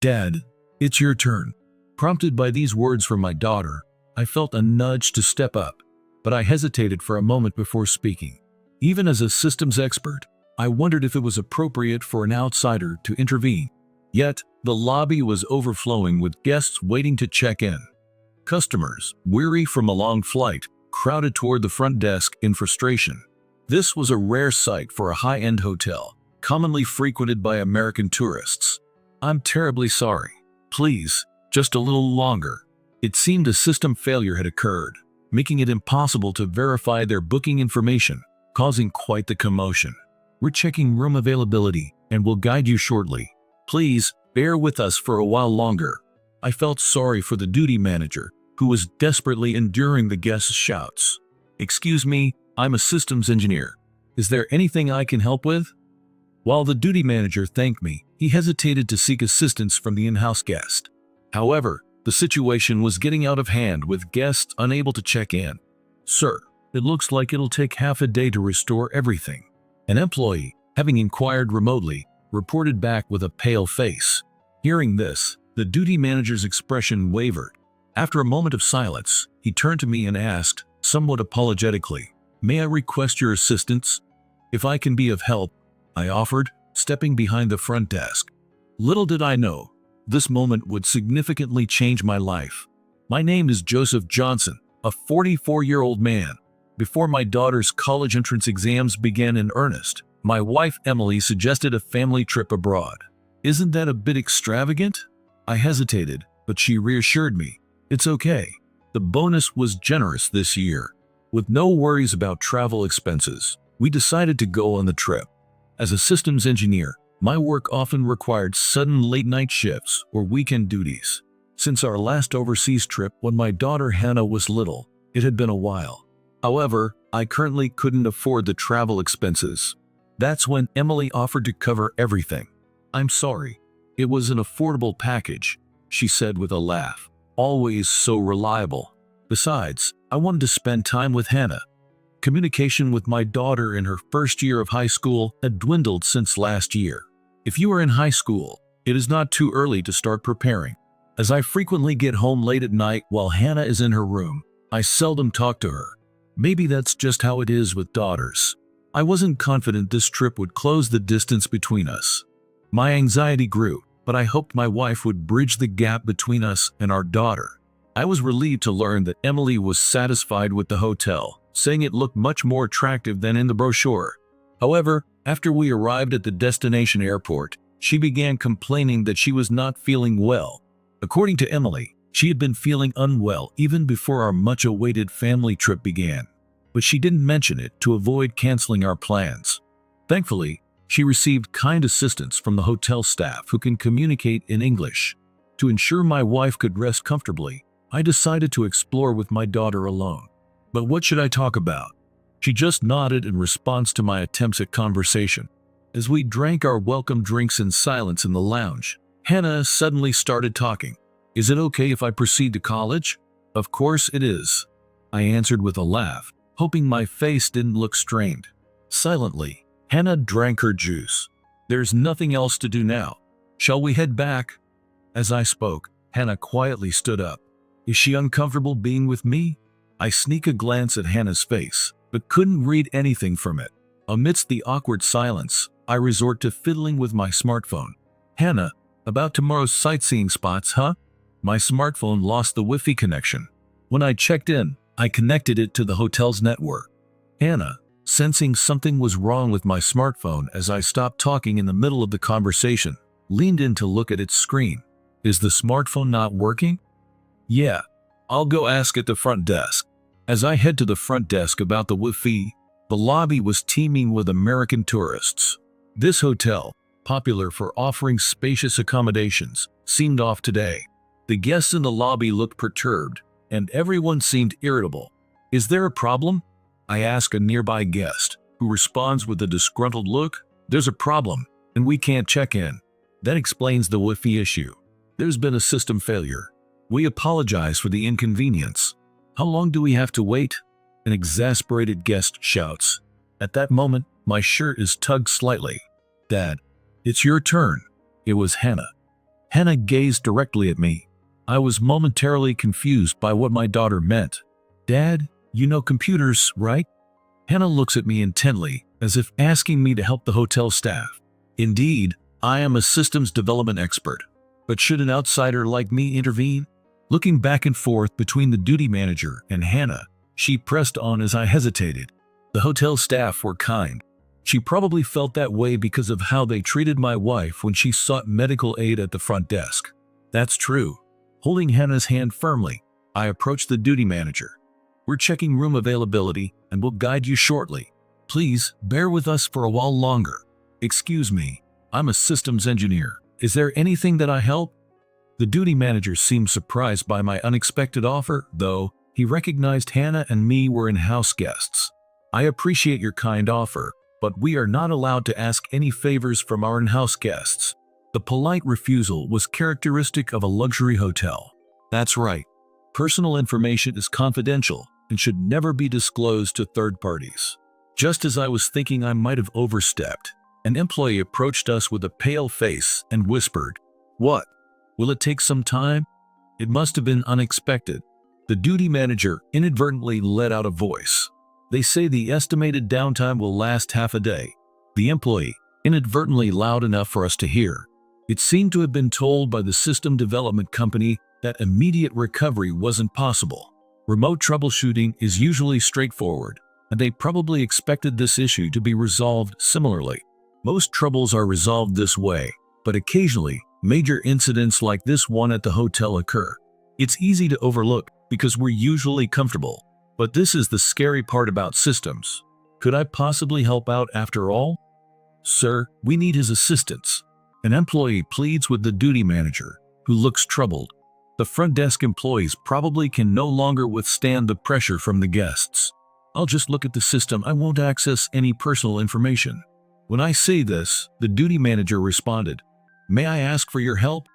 Dad, it's your turn. Prompted by these words from my daughter, I felt a nudge to step up, but I hesitated for a moment before speaking. Even as a systems expert, I wondered if it was appropriate for an outsider to intervene. Yet, the lobby was overflowing with guests waiting to check in. Customers, weary from a long flight, crowded toward the front desk in frustration. This was a rare sight for a high-end hotel, commonly frequented by American tourists. "I'm terribly sorry. Please, just a little longer." It seemed a system failure had occurred, making it impossible to verify their booking information, causing quite the commotion. "We're checking room availability and will guide you shortly. Please, bear with us for a while longer." I felt sorry for the duty manager, who was desperately enduring the guests' shouts. "Excuse me, I'm a systems engineer. Is there anything I can help with?" While the duty manager thanked me, he hesitated to seek assistance from the in-house guest. However, the situation was getting out of hand with guests unable to check in. "Sir, it looks like it'll take half a day to restore everything." An employee, having inquired remotely, reported back with a pale face. Hearing this, the duty manager's expression wavered. After a moment of silence, he turned to me and asked, somewhat apologetically, "May I request your assistance?" "If I can be of help," I offered, stepping behind the front desk. Little did I know, this moment would significantly change my life. My name is Joseph Johnson, a 44-year-old man. Before my daughter's college entrance exams began in earnest, my wife Emily suggested a family trip abroad. "Isn't that a bit extravagant?" I hesitated, but she reassured me. "It's okay. The bonus was generous this year." With no worries about travel expenses, we decided to go on the trip. As a systems engineer, my work often required sudden late-night shifts or weekend duties. Since our last overseas trip when my daughter Hannah was little, it had been a while. However, I currently couldn't afford the travel expenses. That's when Emily offered to cover everything. "I'm sorry. It was an affordable package," she said with a laugh. "Always so reliable. Besides, I wanted to spend time with Hannah." Communication with my daughter in her first year of high school had dwindled since last year. If you are in high school, it is not too early to start preparing. As I frequently get home late at night while Hannah is in her room, I seldom talk to her. Maybe that's just how it is with daughters. I wasn't confident this trip would close the distance between us. My anxiety grew, but I hoped my wife would bridge the gap between us and our daughter. I was relieved to learn that Emily was satisfied with the hotel, saying it looked much more attractive than in the brochure. However, after we arrived at the destination airport, she began complaining that she was not feeling well. According to Emily, she had been feeling unwell even before our much-awaited family trip began, but she didn't mention it to avoid canceling our plans. Thankfully, she received kind assistance from the hotel staff who can communicate in English. To ensure my wife could rest comfortably, I decided to explore with my daughter alone. But what should I talk about? She just nodded in response to my attempts at conversation. As we drank our welcome drinks in silence in the lounge, Hannah suddenly started talking. "Is it okay if I proceed to college?" "Of course it is," I answered with a laugh, hoping my face didn't look strained. Silently, Hannah drank her juice. "There's nothing else to do now. Shall we head back?" As I spoke, Hannah quietly stood up. "Is she uncomfortable being with me?" I sneak a glance at Hannah's face, but couldn't read anything from it. Amidst the awkward silence, I resort to fiddling with my smartphone. "Hannah, about tomorrow's sightseeing spots, huh?" My smartphone lost the Wi-Fi connection. When I checked in, I connected it to the hotel's network. Hannah, sensing something was wrong with my smartphone as I stopped talking in the middle of the conversation, leaned in to look at its screen. "Is the smartphone not working?" "Yeah, I'll go ask at the front desk." As I head to the front desk about the Wi-Fi, the lobby was teeming with American tourists. This hotel, popular for offering spacious accommodations, seemed off today. The guests in the lobby looked perturbed, and everyone seemed irritable. "Is there a problem?" I ask a nearby guest, who responds with a disgruntled look. "There's a problem, and we can't check in." That explains the Wi-Fi issue. "There's been a system failure. We apologize for the inconvenience." "How long do we have to wait?" An exasperated guest shouts. At that moment, my shirt is tugged slightly. "Dad, it's your turn." It was Hannah. Hannah gazed directly at me. I was momentarily confused by what my daughter meant. Dad, you know computers, right? Hannah looks at me intently, as if asking me to help the hotel staff. Indeed, I am a systems development expert. But should an outsider like me intervene? Looking back and forth between the duty manager and Hannah, she pressed on as I hesitated. The hotel staff were kind. She probably felt that way because of how they treated my wife when she sought medical aid at the front desk. That's true. Holding Hannah's hand firmly, I approached the duty manager. We're checking room availability and will guide you shortly. Please bear with us for a while longer. Excuse me, I'm a systems engineer. Is there anything that I help? The duty manager seemed surprised by my unexpected offer, though he recognized Hannah and me were in-house guests. I appreciate your kind offer, but we are not allowed to ask any favors from our in-house guests. The polite refusal was characteristic of a luxury hotel. That's right. Personal information is confidential and should never be disclosed to third parties. Just as I was thinking I might have overstepped, an employee approached us with a pale face and whispered, "What? Will it take some time?" It must have been unexpected. The duty manager inadvertently let out a voice. They say the estimated downtime will last half a day. The employee, inadvertently loud enough for us to hear. It seemed to have been told by the system development company that immediate recovery wasn't possible. Remote troubleshooting is usually straightforward, and they probably expected this issue to be resolved similarly. Most troubles are resolved this way, but occasionally, major incidents like this one at the hotel occur. It's easy to overlook because we're usually comfortable, but this is the scary part about systems. Could I possibly help out after all? Sir, we need his assistance. An employee pleads with the duty manager, who looks troubled. The front desk employees probably can no longer withstand the pressure from the guests. I'll just look at the system. I won't access any personal information. When I say this, the duty manager responded, "May I ask for your help?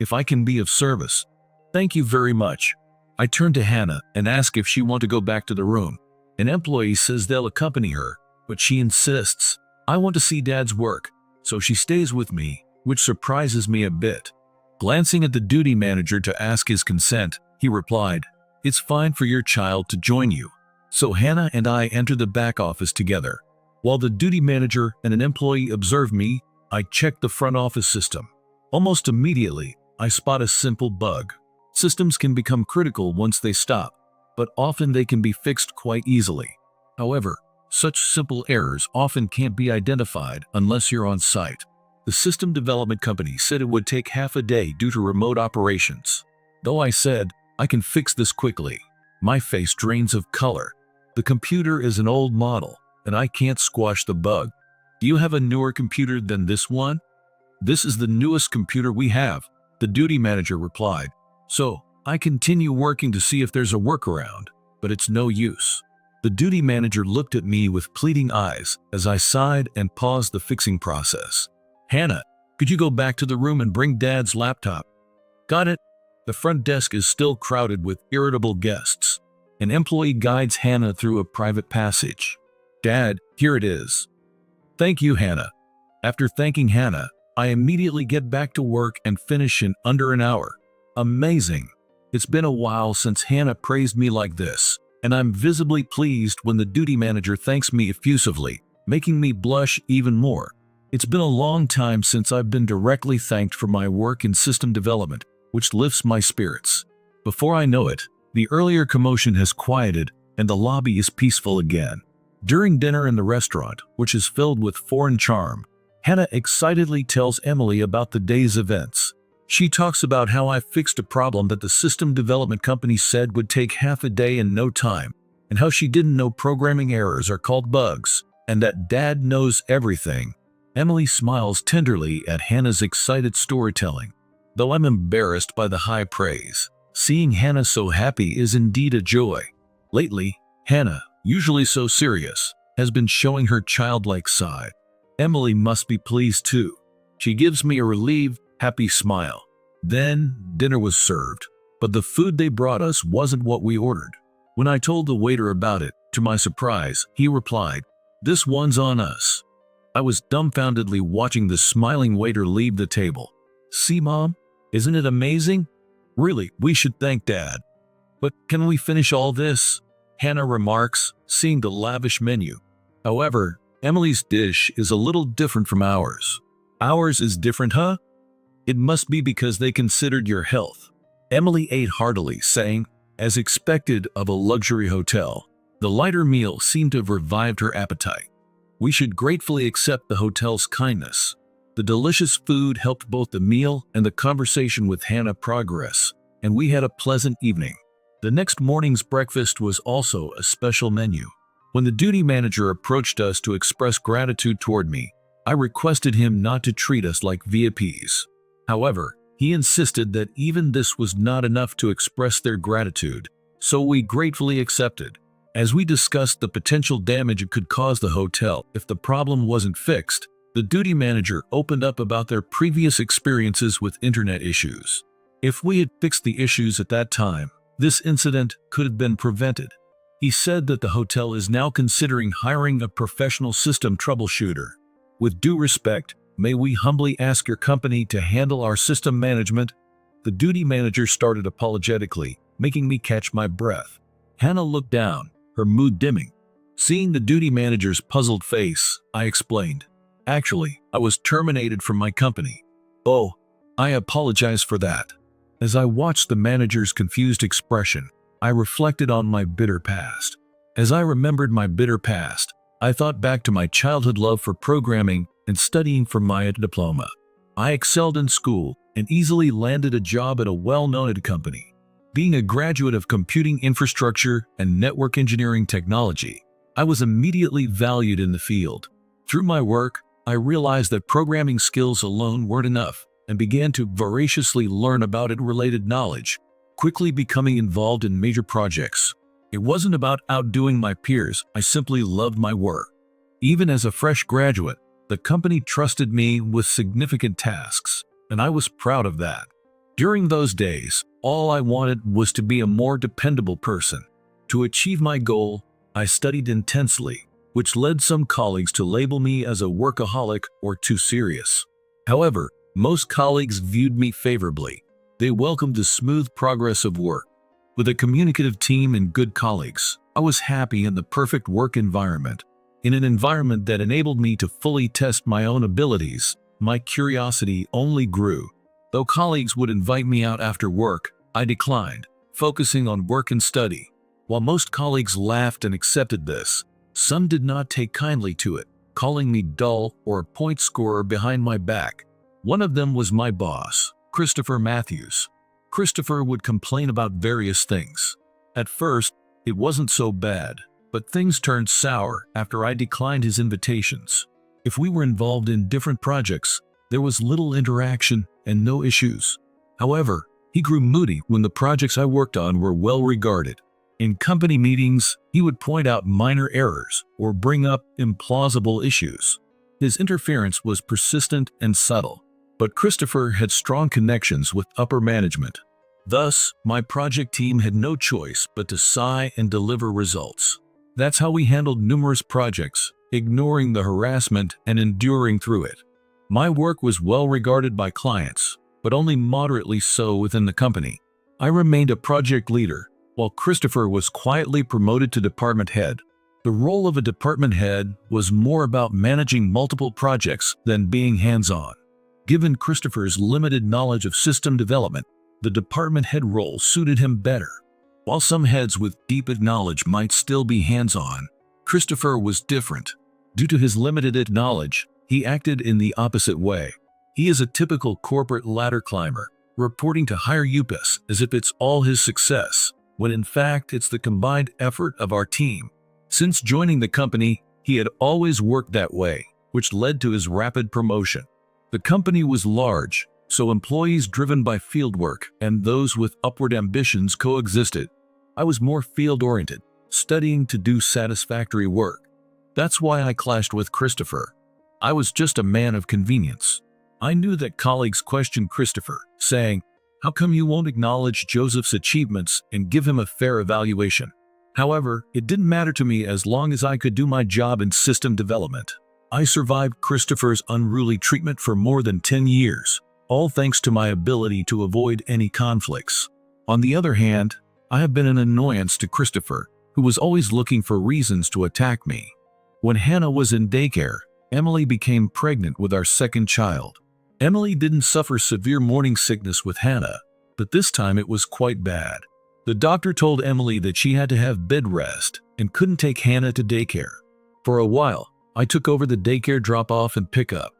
If I can be of service." "Thank you very much." I turn to Hannah and ask if she wants to go back to the room. An employee says they'll accompany her, but she insists. I want to see Dad's work, so she stays with me, which surprises me a bit. Glancing at the duty manager to ask his consent, he replied, "It's fine for your child to join you." So Hannah and I enter the back office together. While the duty manager and an employee observe me, I check the front office system. Almost immediately, I spot a simple bug. Systems can become critical once they stop, but often they can be fixed quite easily. However, such simple errors often can't be identified unless you're on site. The system development company said it would take half a day due to remote operations. Though I said, I can fix this quickly, my face drains of color. The computer is an old model, and I can't squash the bug. Do you have a newer computer than this one? This is the newest computer we have, the duty manager replied. So, I continue working to see if there's a workaround, but it's no use. The duty manager looked at me with pleading eyes as I sighed and paused the fixing process. "Hannah, could you go back to the room and bring Dad's laptop?" "Got it." The front desk is still crowded with irritable guests. An employee guides Hannah through a private passage. "Dad, here it is." "Thank you, Hannah." After thanking Hannah, I immediately get back to work and finish in under an hour. Amazing. It's been a while since Hannah praised me like this, and I'm visibly pleased when the duty manager thanks me effusively, making me blush even more. It's been a long time since I've been directly thanked for my work in system development, which lifts my spirits. Before I know it, the earlier commotion has quieted and the lobby is peaceful again. During dinner in the restaurant, which is filled with foreign charm, Hannah excitedly tells Emily about the day's events. She talks about how I fixed a problem that the system development company said would take half a day and no time, and how she didn't know programming errors are called bugs, and that Dad knows everything. Emily smiles tenderly at Hannah's excited storytelling. Though I'm embarrassed by the high praise, seeing Hannah so happy is indeed a joy. Lately, Hannah, usually so serious, has been showing her childlike side. Emily must be pleased too. She gives me a relieved, happy smile. Then, dinner was served, but the food they brought us wasn't what we ordered. When I told the waiter about it, to my surprise, he replied, "This one's on us." I was dumbfoundedly watching the smiling waiter leave the table. "See, Mom? Isn't it amazing? Really, we should thank Dad. But can we finish all this? Hannah remarks, seeing the lavish menu. However, Emily's dish is a little different from ours. Ours is different, huh? It must be because they considered your health. Emily ate heartily, saying, as expected of a luxury hotel, the lighter meal seemed to have revived her appetite. We should gratefully accept the hotel's kindness. The delicious food helped both the meal and the conversation with Hannah progress, and we had a pleasant evening. The next morning's breakfast was also a special menu. When the duty manager approached us to express gratitude toward me, I requested him not to treat us like VIPs. However, he insisted that even this was not enough to express their gratitude, so we gratefully accepted. As we discussed the potential damage it could cause the hotel if the problem wasn't fixed, the duty manager opened up about their previous experiences with internet issues. If we had fixed the issues at that time, this incident could have been prevented. He said that the hotel is now considering hiring a professional system troubleshooter. With due respect, may we humbly ask your company to handle our system management? The duty manager started apologetically, making me catch my breath. Hannah looked down, her mood dimming. Seeing the duty manager's puzzled face, I explained. Actually, I was terminated from my company. Oh, I apologize for that. As I watched the manager's confused expression, I reflected on my bitter past. As I remembered my bitter past, I thought back to my childhood love for programming and studying for my aita diploma. I excelled in school and easily landed a job at a well-known aita company. Being a graduate of computing infrastructure and network engineering technology, I was immediately valued in the field. Through my work, I realized that programming skills alone weren't enough and began to voraciously learn about it-related knowledge, quickly becoming involved in major projects. It wasn't about outdoing my peers, I simply loved my work. Even as a fresh graduate, the company trusted me with significant tasks, and I was proud of that. During those days, all I wanted was to be a more dependable person. To achieve my goal, I studied intensely, which led some colleagues to label me as a workaholic or too serious. However, most colleagues viewed me favorably. They welcomed the smooth progress of work. With a communicative team and good colleagues, I was happy in the perfect work environment. In an environment that enabled me to fully test my own abilities, my curiosity only grew. Though colleagues would invite me out after work, I declined, focusing on work and study. While most colleagues laughed and accepted this, some did not take kindly to it, calling me dull or a point scorer behind my back. One of them was my boss, Christopher Matthews. Christopher would complain about various things. At first, it wasn't so bad, but things turned sour after I declined his invitations. If we were involved in different projects, there was little interaction and no issues. However, he grew moody when the projects I worked on were well regarded. In company meetings, he would point out minor errors or bring up implausible issues. His interference was persistent and subtle, but Christopher had strong connections with upper management. Thus, my project team had no choice but to sigh and deliver results. That's how we handled numerous projects, ignoring the harassment and enduring through it. My work was well regarded by clients, but only moderately so within the company. I remained a project leader, while Christopher was quietly promoted to department head. The role of a department head was more about managing multiple projects than being hands-on. Given Christopher's limited knowledge of system development, the department head role suited him better. While some heads with deep knowledge might still be hands-on, Christopher was different. Due to his limited knowledge, he acted in the opposite way. He is a typical corporate ladder climber, reporting to higher upas as if it's all his success, when in fact it's the combined effort of our team. Since joining the company, he had always worked that way, which led to his rapid promotion. The company was large, so employees driven by fieldwork and those with upward ambitions coexisted. I was more field-oriented, studying to do satisfactory work. That's why I clashed with Christopher. I was just a man of convenience. I knew that colleagues questioned Christopher, saying, "How come you won't acknowledge Joseph's achievements and give him a fair evaluation?" However, it didn't matter to me as long as I could do my job in system development. I survived Christopher's unruly treatment for more than 10 years. all thanks to my ability to avoid any conflicts. On the other hand, I have been an annoyance to Christopher, who was always looking for reasons to attack me. When Hannah was in daycare, Emily became pregnant with our second child. Emily didn't suffer severe morning sickness with Hannah, but this time it was quite bad. The doctor told Emily that she had to have bed rest and couldn't take Hannah to daycare. For a while, I took over the daycare drop-off and pick-up.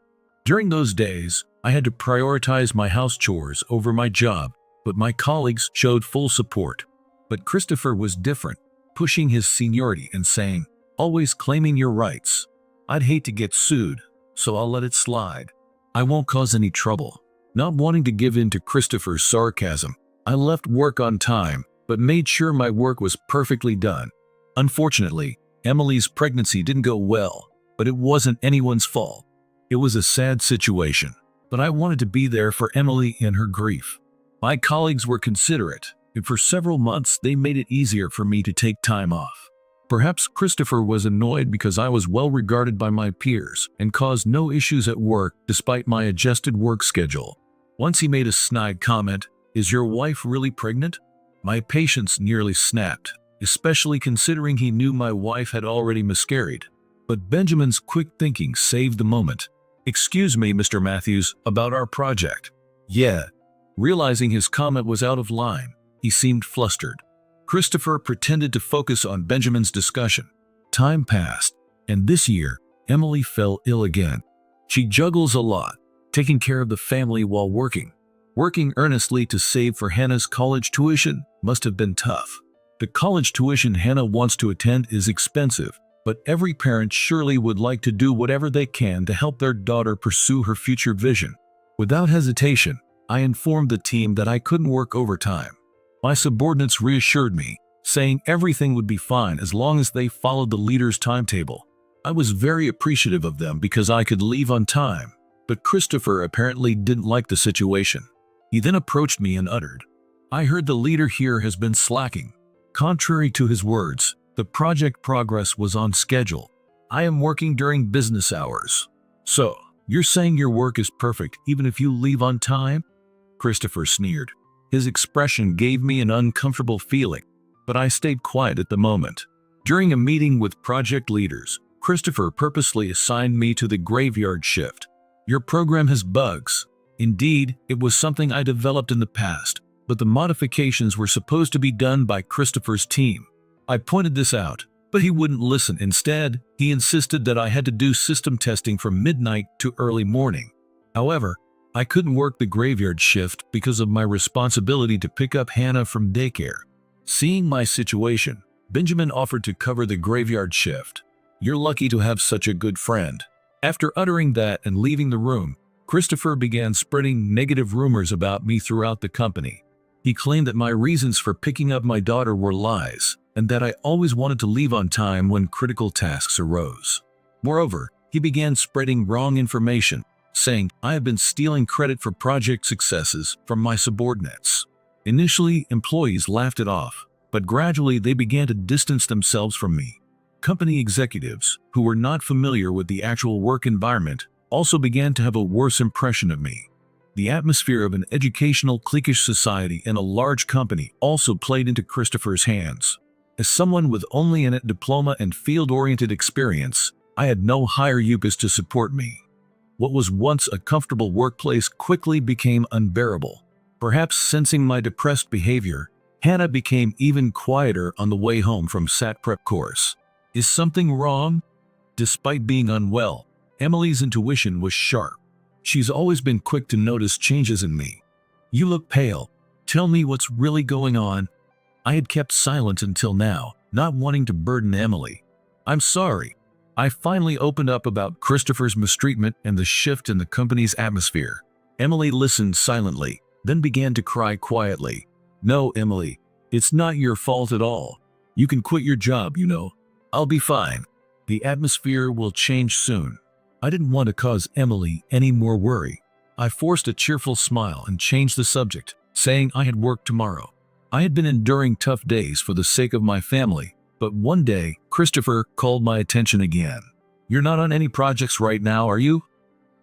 During those days, I had to prioritize my house chores over my job, but my colleagues showed full support. But Christopher was different, pushing his seniority and saying, "Always claiming your rights. I'd hate to get sued, so I'll let it slide. I won't cause any trouble." Not wanting to give in to Christopher's sarcasm, I left work on time, but made sure my work was perfectly done. Unfortunately, Emily's pregnancy didn't go well, but it wasn't anyone's fault. It was a sad situation, but I wanted to be there for Emily in her grief. My colleagues were considerate, and for several months they made it easier for me to take time off. Perhaps Christopher was annoyed because I was well regarded by my peers and caused no issues at work despite my adjusted work schedule. Once he made a snide comment, "Is your wife really pregnant?" My patience nearly snapped, especially considering he knew my wife had already miscarried. But Benjamin's quick thinking saved the moment. "Excuse me, Mr. Matthews, about our project." "Yeah." Realizing his comment was out of line, he seemed flustered. Christopher pretended to focus on Benjamin's discussion. Time passed, and this year, Emily fell ill again. She juggles a lot, taking care of the family while working. Working earnestly to save for Hannah's college tuition must have been tough. The college tuition Hannah wants to attend is expensive, but every parent surely would like to do whatever they can to help their daughter pursue her future vision. Without hesitation, I informed the team that I couldn't work overtime. My subordinates reassured me, saying everything would be fine as long as they followed the leader's timetable. I was very appreciative of them because I could leave on time, but Christopher apparently didn't like the situation. He then approached me and uttered, "I heard the leader here has been slacking." Contrary to his words, the project progress was on schedule. I am working during business hours. "So, you're saying your work is perfect even if you leave on time?" Christopher sneered. His expression gave me an uncomfortable feeling, but I stayed quiet at the moment. During a meeting with project leaders, Christopher purposely assigned me to the graveyard shift. "Your program has bugs." Indeed, it was something I developed in the past, but the modifications were supposed to be done by Christopher's team. I pointed this out, but he wouldn't listen. Instead, he insisted that I had to do system testing from midnight to early morning. However, I couldn't work the graveyard shift because of my responsibility to pick up Hannah from daycare. Seeing my situation, Benjamin offered to cover the graveyard shift. "You're lucky to have such a good friend." After uttering that and leaving the room, Christopher began spreading negative rumors about me throughout the company. He claimed that my reasons for picking up my daughter were lies, and that I always wanted to leave on time when critical tasks arose. Moreover, he began spreading wrong information, saying I have been stealing credit for project successes from my subordinates. Initially, employees laughed it off, but gradually they began to distance themselves from me. Company executives, who were not familiar with the actual work environment, also began to have a worse impression of me. The atmosphere of an educational cliquish society in a large company also played into Christopher's hands. As someone with only a diploma and field-oriented experience, I had no higher upus to support me. What was once a comfortable workplace quickly became unbearable. Perhaps sensing my depressed behavior, Hannah became even quieter on the way home from SAT prep course. Is something wrong? Despite being unwell, Emily's intuition was sharp. She's always been quick to notice changes in me. "You look pale. Tell me what's really going on." I had kept silent until now, not wanting to burden Emily. "I'm sorry." I finally opened up about Christopher's mistreatment and the shift in the company's atmosphere. Emily listened silently, then began to cry quietly. "No, Emily, it's not your fault at all. You can quit your job, you know. I'll be fine. The atmosphere will change soon." I didn't want to cause Emily any more worry. I forced a cheerful smile and changed the subject, saying I had work tomorrow. I had been enduring tough days for the sake of my family, but one day, Christopher called my attention again. "You're not on any projects right now, are you?"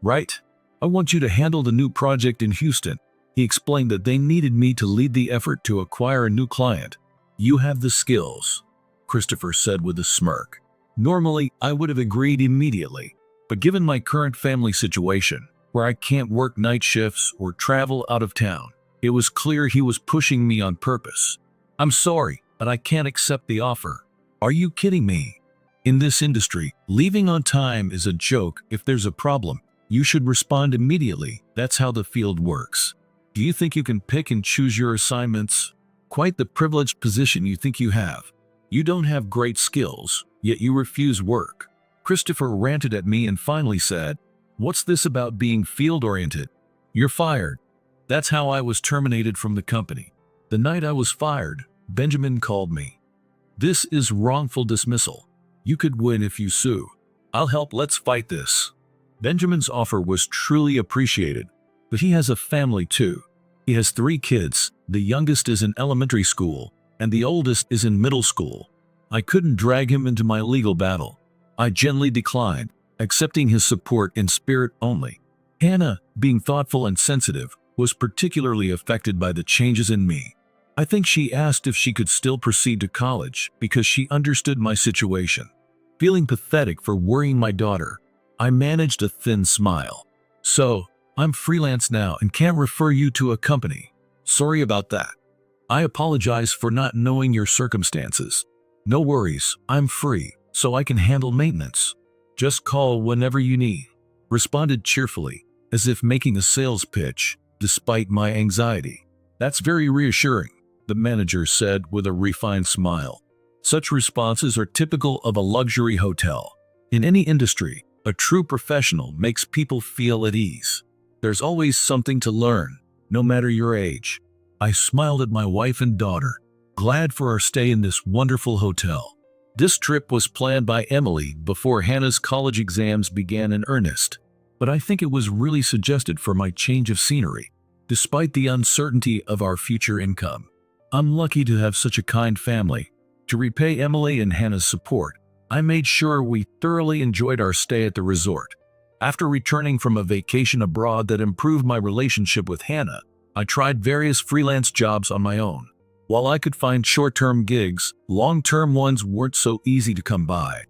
"Right. I want you to handle the new project in Houston. He explained that they needed me to lead the effort to acquire a new client. You have the skills, Christopher said with a smirk. Normally, I would have agreed immediately, but given my current family situation, where I can't work night shifts or travel out of town, it was clear he was pushing me on purpose. I'm sorry, but I can't accept the offer. Are you kidding me? In this industry, leaving on time is a joke. If there's a problem, you should respond immediately. That's how the field works. Do you think you can pick and choose your assignments? Quite the privileged position you think you have. You don't have great skills, yet you refuse work. Christopher ranted at me and finally said, "What's this about being field-oriented? You're fired." That's how I was terminated from the company. The night I was fired, Benjamin called me. "This is wrongful dismissal. You could win if you sue. I'll help. Let's fight this." Benjamin's offer was truly appreciated, but he has a family too. He has 3 kids. The youngest is in elementary school, and the oldest is in middle school. I couldn't drag him into my legal battle. I gently declined, accepting his support in spirit only. Hannah, being thoughtful and sensitive, was particularly affected by the changes in me. I think she asked if she could still proceed to college because she understood my situation. Feeling pathetic for worrying my daughter, I managed a thin smile. "So, I'm freelance now and can't refer you to a company. Sorry about that. I apologize for not knowing your circumstances. No worries, I'm free, so I can handle maintenance. Just call whenever you need," responded cheerfully, as if making a sales pitch, despite my anxiety. "That's very reassuring," the manager said with a refined smile. Such responses are typical of a luxury hotel. In any industry, a true professional makes people feel at ease. There's always something to learn, no matter your age. I smiled at my wife and daughter, glad for our stay in this wonderful hotel. This trip was planned by Emily before Hannah's college exams began in earnest, but I think it was really suggested for my change of scenery, despite the uncertainty of our future income. I'm lucky to have such a kind family. To repay Emily and Hannah's support, I made sure we thoroughly enjoyed our stay at the resort. After returning from a vacation abroad that improved my relationship with Hannah, I tried various freelance jobs on my own. While I could find short-term gigs, long-term ones weren't so easy to come by.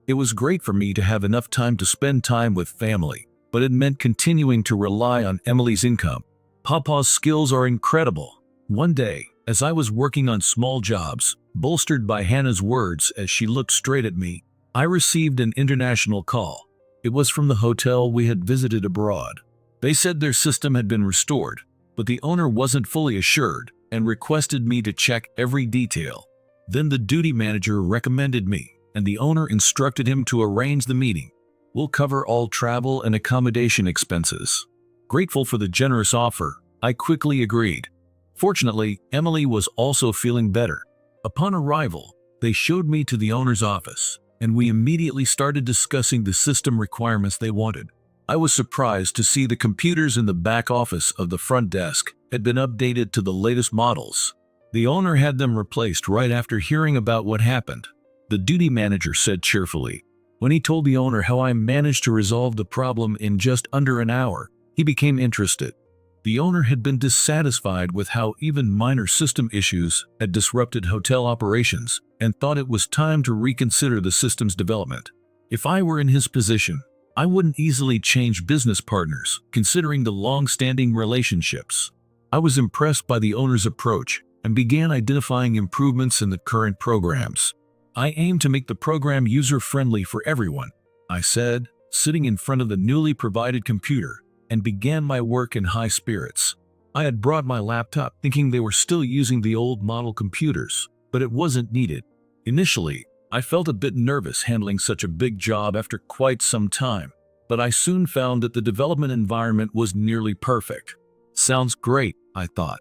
It was great for me to have enough time to spend time with family, but it meant continuing to rely on Emily's income. Papa's skills are incredible. One day, as I was working on small jobs, bolstered by Hannah's words as she looked straight at me, I received an international call. It was from the hotel we had visited abroad. They said their system had been restored, but the owner wasn't fully assured and requested me to check every detail. Then the duty manager recommended me, and the owner instructed him to arrange the meeting. "We'll cover all travel and accommodation expenses." Grateful for the generous offer, I quickly agreed. Fortunately, Emily was also feeling better. Upon arrival, they showed me to the owner's office, and we immediately started discussing the system requirements they wanted. I was surprised to see the computers in the back office of the front desk had been updated to the latest models. The owner had them replaced right after hearing about what happened, the duty manager said cheerfully. When he told the owner how I managed to resolve the problem in just under an hour, he became interested. The owner had been dissatisfied with how even minor system issues had disrupted hotel operations and thought it was time to reconsider the system's development. If I were in his position, I wouldn't easily change business partners, considering the long-standing relationships. I was impressed by the owner's approach and began identifying improvements in the current programs. "I aim to make the program user-friendly for everyone," I said, sitting in front of the newly provided computer, and began my work in high spirits. I had brought my laptop thinking they were still using the old model computers, but it wasn't needed. Initially, I felt a bit nervous handling such a big job after quite some time, but I soon found that the development environment was nearly perfect. "Sounds great," I thought.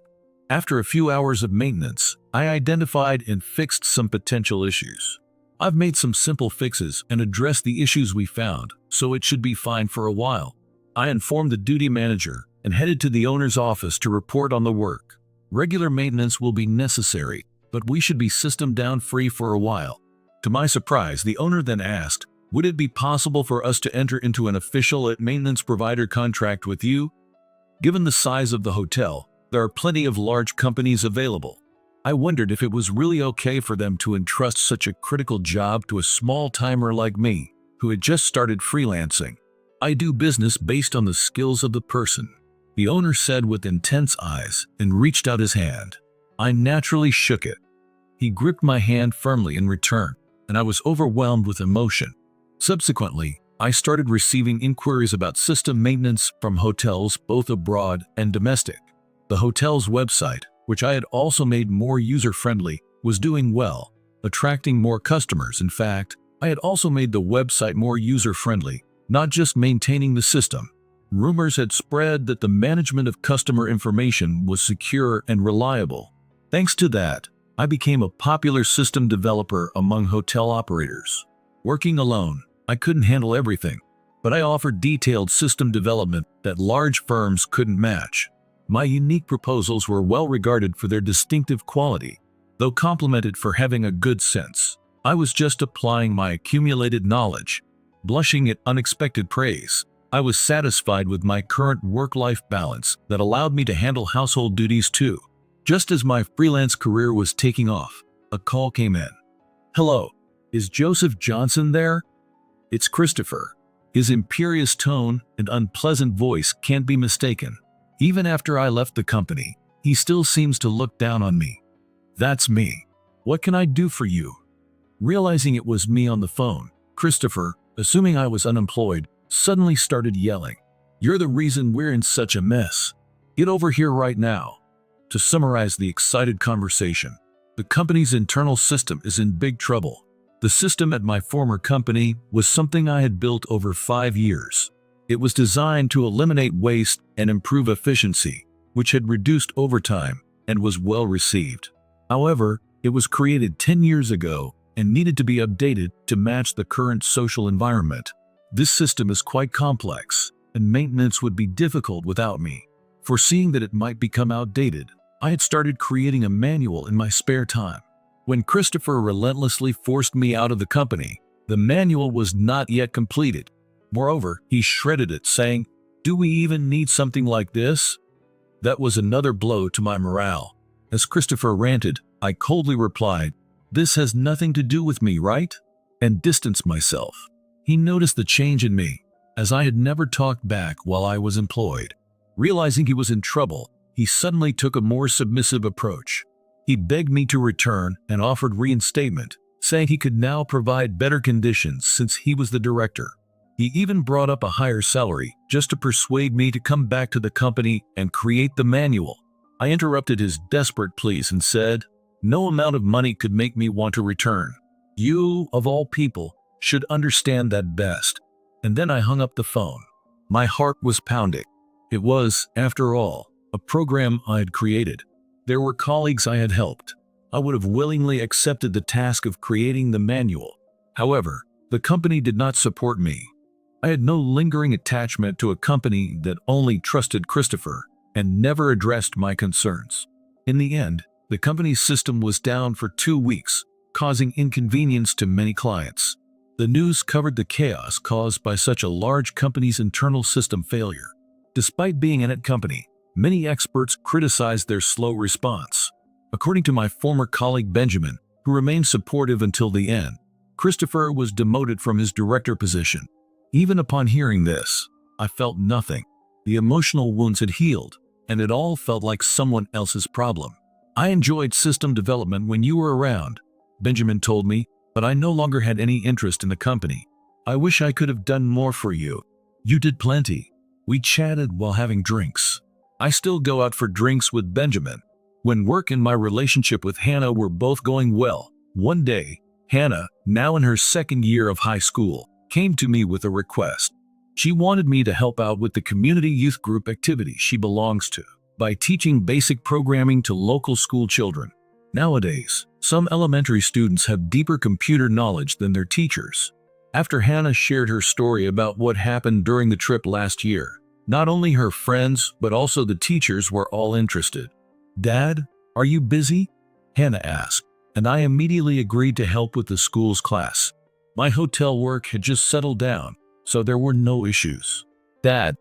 After a few hours of maintenance, I identified and fixed some potential issues. I've made some simple fixes and addressed the issues we found, so it should be fine for a while. I informed the duty manager and headed to the owner's office to report on the work. Regular maintenance will be necessary, but we should be system down free for a while. To my surprise, the owner then asked, Would it be possible for us to enter into an official maintenance provider contract with you? Given the size of the hotel, there are plenty of large companies available. I wondered if it was really okay for them to entrust such a critical job to a small-timer like me, who had just started freelancing. I do business based on the skills of the person, the owner said with intense eyes and reached out his hand. I naturally shook it. He gripped my hand firmly in return, and I was overwhelmed with emotion. Subsequently, I started receiving inquiries about system maintenance from hotels both abroad and domestic. The hotel's website, which I had also made more user-friendly, was doing well, attracting more customers. In fact, I had also made the website more user-friendly, not just maintaining the system. Rumors had spread that the management of customer information was secure and reliable. Thanks to that, I became a popular system developer among hotel operators. Working alone, I couldn't handle everything, but I offered detailed system development that large firms couldn't match. My unique proposals were well regarded for their distinctive quality, though complimented for having a good sense. I was just applying my accumulated knowledge, blushing at unexpected praise. I was satisfied with my current work-life balance that allowed me to handle household duties too. Just as my freelance career was taking off, a call came in. "Hello, is Joseph Johnson there?" "It's Christopher." His imperious tone and unpleasant voice can't be mistaken. Even after I left the company, he still seems to look down on me. "That's me. What can I do for you?" Realizing it was me on the phone, Christopher, assuming I was unemployed, suddenly started yelling, "You're the reason we're in such a mess. Get over here right now." To summarize the excited conversation, the company's internal system is in big trouble. The system at my former company was something I had built over 5 years. It was designed to eliminate waste and improve efficiency, which had reduced overtime and was well received. However, it was created 10 years ago and needed to be updated to match the current social environment. This system is quite complex, and maintenance would be difficult without me. Foreseeing that it might become outdated, I had started creating a manual in my spare time. When Christopher relentlessly forced me out of the company, the manual was not yet completed. Moreover, he shredded it, saying, "Do we even need something like this?" That was another blow to my morale. As Christopher ranted, I coldly replied, "This has nothing to do with me, right?" and distanced myself. He noticed the change in me, as I had never talked back while I was employed. Realizing he was in trouble, he suddenly took a more submissive approach. He begged me to return and offered reinstatement, saying he could now provide better conditions since he was the director. He even brought up a higher salary just to persuade me to come back to the company and create the manual. I interrupted his desperate pleas and said, "No amount of money could make me want to return. You, of all people, should understand that best." And then I hung up the phone. My heart was pounding. It was, after all, a program I had created. There were colleagues I had helped. I would have willingly accepted the task of creating the manual. However, the company did not support me. I had no lingering attachment to a company that only trusted Christopher and never addressed my concerns. In the end, the company's system was down for 2 weeks, causing inconvenience to many clients. The news covered the chaos caused by such a large company's internal system failure. Despite being a net company, many experts criticized their slow response. According to my former colleague Benjamin, who remained supportive until the end, Christopher was demoted from his director position. Even upon hearing this, I felt nothing. The emotional wounds had healed, and it all felt like someone else's problem. "I enjoyed system development when you were around," Benjamin told me, "but I no longer had any interest in the company. I wish I could have done more for you." "You did plenty." We chatted while having drinks. I still go out for drinks with Benjamin. When work and my relationship with Hannah were both going well, one day, Hannah, now in her second year of high school, came to me with a request. She wanted me to help out with the community youth group activity she belongs to by teaching basic programming to local school children. Nowadays, some elementary students have deeper computer knowledge than their teachers. After Hannah shared her story about what happened during the trip last year, not only her friends but also the teachers were all interested. "Dad, are you busy?" Hannah asked, and I immediately agreed to help with the school's class. My hotel work had just settled down, so there were no issues. Dad,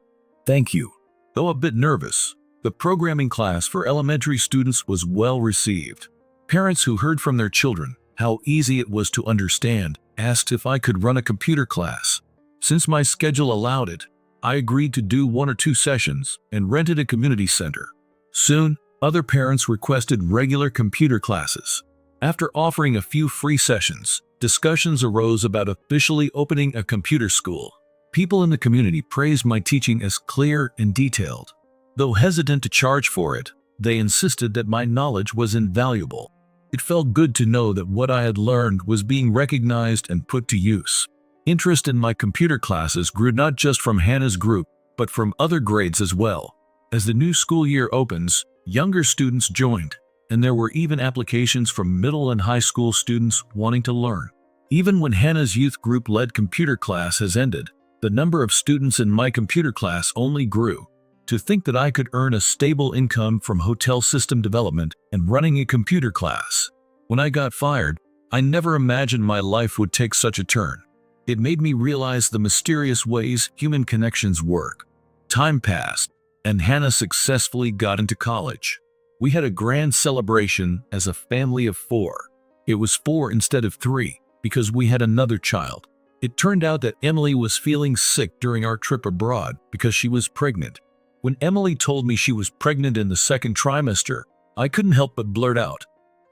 thank you. Though a bit nervous, the programming class for elementary students was well received. Parents who heard from their children how easy it was to understand asked if I could run a computer class. Since my schedule allowed it, I agreed to do 1 or 2 sessions and rented a community center. Soon, other parents requested regular computer classes. After offering a few free sessions, discussions arose about officially opening a computer school. People in the community praised my teaching as clear and detailed. Though hesitant to charge for it, they insisted that my knowledge was invaluable. It felt good to know that what I had learned was being recognized and put to use. Interest in my computer classes grew not just from Hannah's group, but from other grades as well. As the new school year opens, younger students joined, and there were even applications from middle and high school students wanting to learn. Even when Hannah's youth group-led computer class has ended, the number of students in my computer class only grew. To think that I could earn a stable income from hotel system development and running a computer class. When I got fired, I never imagined my life would take such a turn. It made me realize the mysterious ways human connections work. Time passed, and Hannah successfully got into college. We had a grand celebration as a family of 4. It was 4 instead of 3, because we had another child. It turned out that Emily was feeling sick during our trip abroad because she was pregnant. When Emily told me she was pregnant in the 2nd trimester, I couldn't help but blurt out,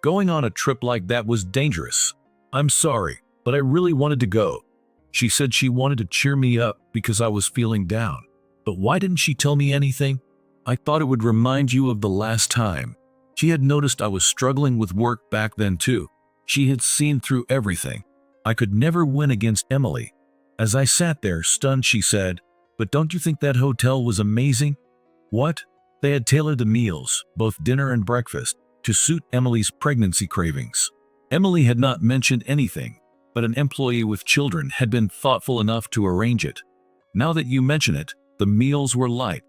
"Going on a trip like that was dangerous. I'm sorry, but I really wanted to go." She said she wanted to cheer me up because I was feeling down. But why didn't she tell me anything? I thought it would remind you of the last time. She had noticed I was struggling with work back then too. She had seen through everything. I could never win against Emily. As I sat there stunned, she said, "But don't you think that hotel was amazing?" What? They had tailored the meals, both dinner and breakfast, to suit Emily's pregnancy cravings. Emily had not mentioned anything, but an employee with children had been thoughtful enough to arrange it. Now that you mention it, the meals were light.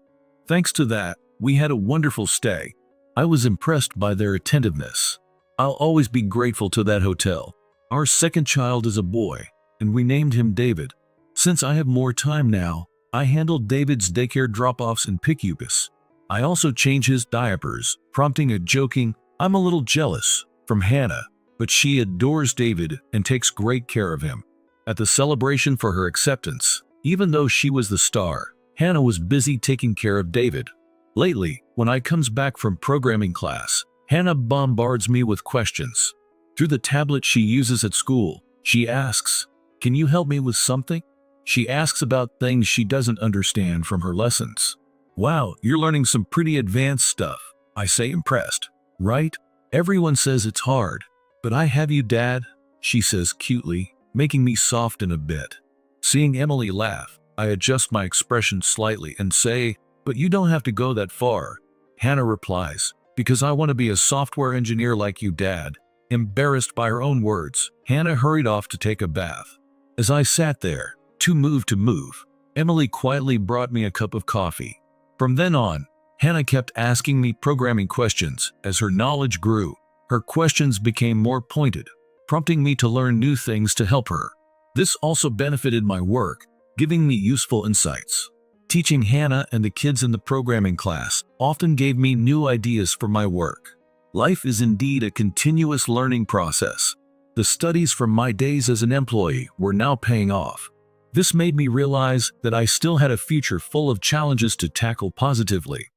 Thanks to that, we had a wonderful stay. I was impressed by their attentiveness. I'll always be grateful to that hotel. Our 2nd child is a boy, and we named him David. Since I have more time now, I handle David's daycare drop-offs and pick-ups. I also change his diapers, prompting a joking, "I'm a little jealous," from Hannah, but she adores David and takes great care of him. At the celebration for her acceptance, even though she was the star, Hannah was busy taking care of David. Lately, when I comes back from programming class, Hannah bombards me with questions. Through the tablet she uses at school, she asks, "Can you help me with something?" She asks about things she doesn't understand from her lessons. "Wow, you're learning some pretty advanced stuff," I say, impressed. "Right? Everyone says it's hard, but I have you, Dad," she says cutely, making me soften a bit. Seeing Emily laugh, I adjust my expression slightly and say, "But you don't have to go that far." Hannah replies, "Because I want to be a software engineer like you, Dad." Embarrassed by her own words, Hannah hurried off to take a bath. As I sat there, too moved to move, Emily quietly brought me a cup of coffee. From then on, Hannah kept asking me programming questions. As her knowledge grew, her questions became more pointed, prompting me to learn new things to help her. This also benefited my work, giving me useful insights. Teaching Hannah and the kids in the programming class often gave me new ideas for my work. Life is indeed a continuous learning process. The studies from my days as an employee were now paying off. This made me realize that I still had a future full of challenges to tackle positively.